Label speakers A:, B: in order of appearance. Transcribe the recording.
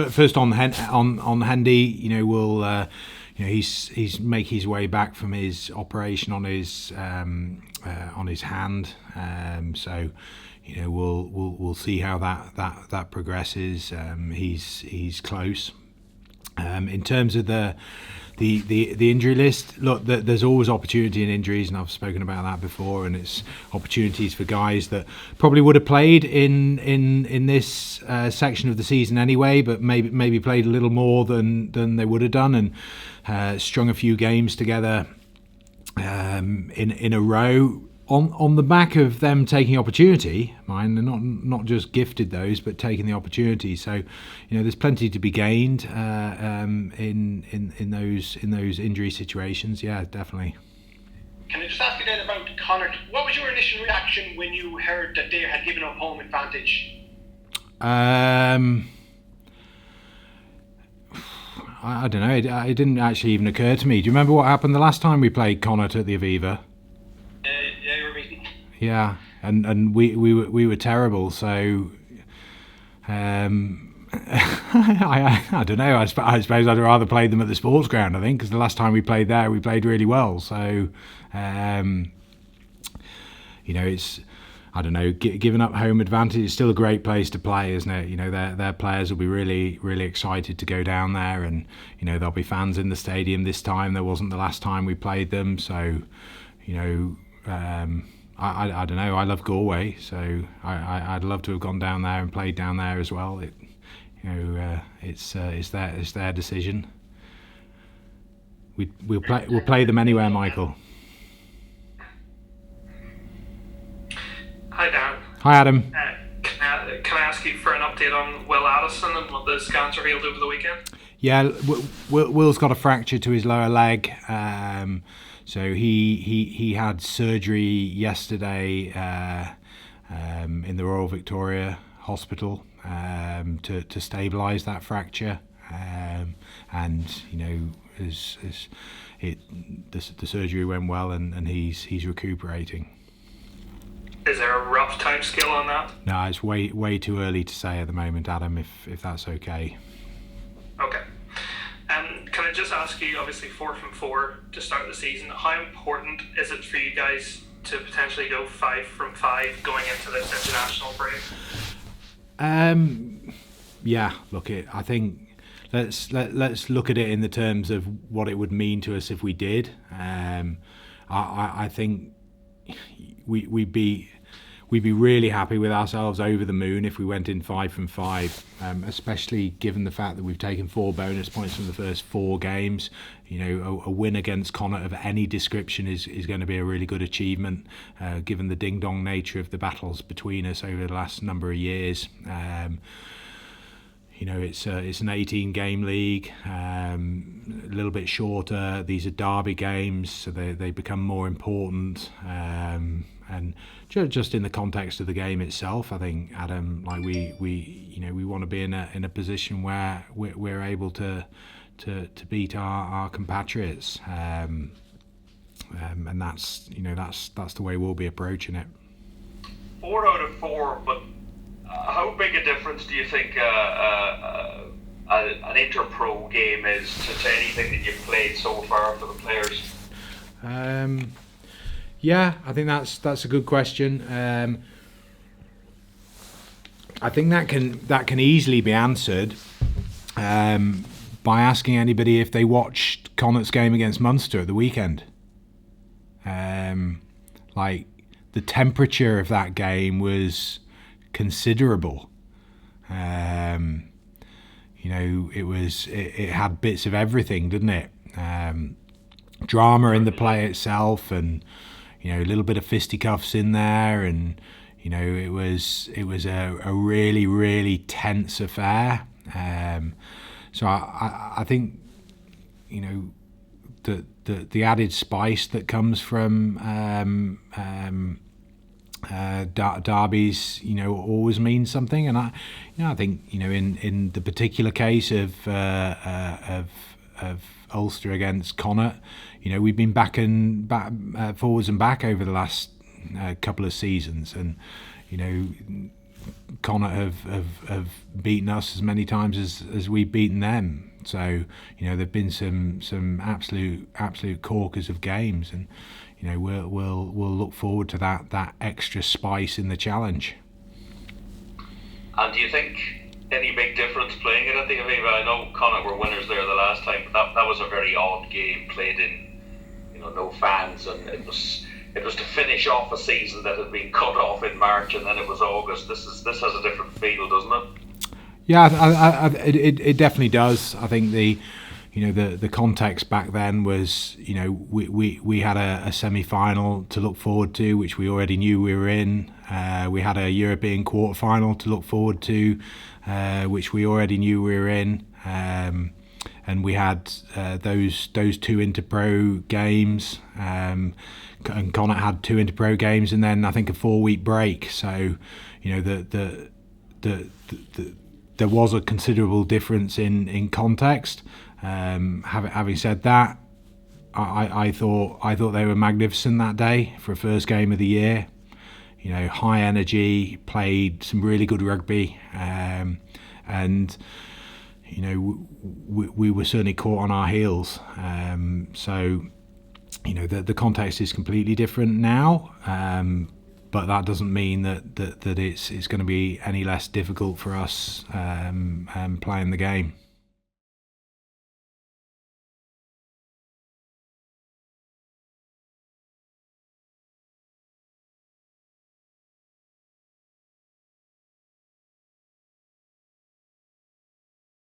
A: first on Hendy, will he's make his way back from his operation on his hand. So we'll see how that progresses. He's close. In terms of the injury list, look, there's always opportunity in injuries, and I've spoken about that before. And it's opportunities for guys that probably would have played in this section of the season anyway, but maybe played a little more than they would have done, and strung a few games together in a row. On the back of them taking opportunity, they're not just gifted those, but taking the opportunity. So, there's plenty to be gained in those injury situations. Yeah, definitely.
B: Can I just ask you then about Connacht? What was your initial reaction when you heard that they had given up home advantage?
A: I don't know. It didn't actually even occur to me. Do you remember what happened the last time we played Connacht at the Aviva? Yeah, and we were terrible. So I don't know. I suppose I'd rather play them at the sports ground. I think because the last time we played there, we played really well. So it's I don't know. Giving up home advantage is still a great place to play, isn't it? Their players will be really excited to go down there, and there'll be fans in the stadium this time. There wasn't the last time we played them, so I don't know. I love Galway, so I'd love to have gone down there and played down there as well. It's their decision. We'll play them anywhere, Michael.
C: Hi, Dan.
A: Hi, Adam.
C: Can I ask you for an update on Will Addison and what the scans revealed over the weekend?
A: Yeah, Will's got a fracture to his lower leg. So he had surgery yesterday in the Royal Victoria Hospital to stabilise that fracture, and the surgery went well, and he's recuperating.
C: Is there a rough time scale on that?
A: No, it's way too early to say at the moment, Adam. If that's okay.
C: Okay. Can I just ask you, obviously 4 from 4 to start the season, how important is it for you guys to potentially go 5 from 5 going into this international break?
A: Yeah, look, I think let's look at it in the terms of what it would mean to us if we did. I think we'd be really happy with ourselves, over the moon, if we went in 5 from 5, especially given the fact that we've taken 4 bonus points from the first 4 games. A win against Connacht of any description is going to be a really good achievement, given the ding-dong nature of the battles between us over the last number of years. It's an 18-game league, a little bit shorter. These are derby games, so they become more important. And just in the context of the game itself, I think, Adam, like we want to be in a position where we're able to beat our compatriots, and that's the way we'll be approaching it.
D: 4 out of 4, but how big a difference do you think an inter-pro game is to anything that you've played so far for the players?
A: Yeah, I think that's a good question. I think that can easily be answered by asking anybody if they watched Connacht's game against Munster at the weekend. Like, the temperature of that game was considerable. It had bits of everything, didn't it? Drama in the play itself, and a little bit of fisticuffs in there, and it was a really, really tense affair. So I think the added spice that comes from derbies, always means something. And I think in the particular case of Ulster against Connacht, we've been back forwards and back over the last couple of seasons, and Connacht have beaten us as many times as we've beaten them. So there've been some absolute corkers of games, and we'll look forward to that extra spice in the challenge.
E: And do you think any big difference playing it at the Aviva? I know Connacht were winners there the last time, but that was a very odd game played in no fans, and it was to finish off a season that had been cut off in March, and then it was August. This has a different feel, doesn't it?
A: Yeah, it definitely does. I think the context back then was we had a semi-final to look forward to, which we already knew we were in. We had a European quarter-final to look forward to, which we already knew we were in. And we had those two Interpro games, and Connacht had two Interpro games, and then I think a 4-week break. So, there was a considerable difference in context. Having said that, I thought they were magnificent that day for a first game of the year. High energy, played some really good rugby, and we were certainly caught on our heels. So the context is completely different now, but that doesn't mean that it's going to be any less difficult for us playing the game.